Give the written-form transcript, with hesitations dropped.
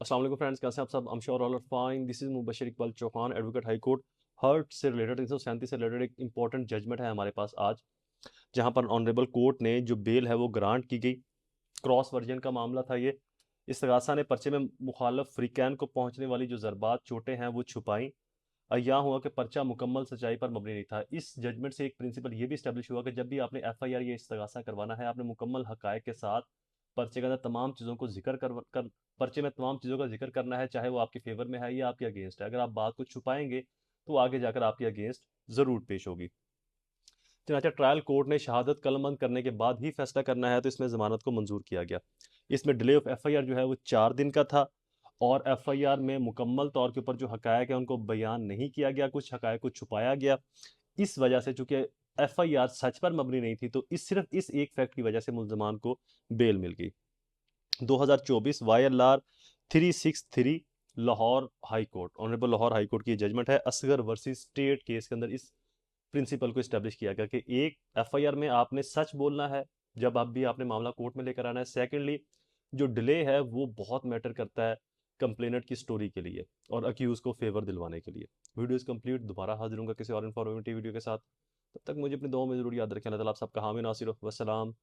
अस्सलाम वालेकुम फ्रेंड्स, कैसे हैं आप सब? I am sure all are fine. This is Mubashar Iqbal Chauhan, advocate high court. Hurt से रिलेटेड 337 से रिलेटेड एक इंपॉर्टेंट जजमेंट है हमारे पास आज, जहां पर ऑनरेबल कोर्ट ने जो बेल है वो ग्रांट की गई। क्रॉस वर्जन का मामला था ये। इस्तगासा ने पर्चे में मुखालफ फ्रीकैन को पहुंचने वाली जो जरबात चोटें हैं वो छुपाई। अय्या हुआ कि पर्चा मुकम्मल सच्चाई पर मबनी नहीं था। इस जजमेंट से एक प्रिंसिपल ये भी स्टैब्लिश हुआ कि जब भी आपने एफआईआर या इस्तगासा करवाना है, आपने मुकम्मल हकायक के साथ पर्चे के अंदर तमाम चीज़ों को जिक्र कर पर्चे में तमाम चीज़ों का जिक्र करना है, चाहे वो आपके फेवर में है या आपके अगेंस्ट है। अगर आप बात को छुपाएंगे तो आगे जाकर आपके अगेंस्ट ज़रूर पेश होगी। चनाचा ट्रायल कोर्ट ने शहादत कलमबंद करने के बाद ही फैसला करना है, तो इसमें जमानत को मंजूर किया गया। इसमें डिले ऑफ एफआईआर जो है वो 4 दिन का था, और एफआईआर में मुकम्मल तौर के ऊपर जो हकायक है उनको बयान नहीं किया गया, कुछ हकायक को छुपाया गया। इस वजह से चूंकि एफआईआर सच पर मबनी नहीं थी, तो सिर्फ इस एक फैक्ट की वजह से मुलजमान को बेल मिल गई। 2024 वाईएलआर 363 Lahore high court, honourable Lahore high court की जजमेंट है। असगर वर्सेस स्टेट केस के अंदर इस प्रिंसिपल को इस्टेब्लिश किया गया कि एक एफआईआर में आपने सच बोलना है जब आप भी आपने मामला कोर्ट में लेकर आना है। सेकेंडली, जो डिले है वो बहुत मैटर करता है कंप्लेनेंट की स्टोरी के लिए और अक्यूज को फेवर दिलवाने के लिए। वीडियो इज कंप्लीट, दोबारा हाजिर होऊंगा किसी और इन्फॉर्मेटिव वीडियो के साथ। तब तक मुझे अपनी दुआओं में जरूर याद रखें। अल्लाह ताला आप सबका हामी नासिर हो। वस्सलाम।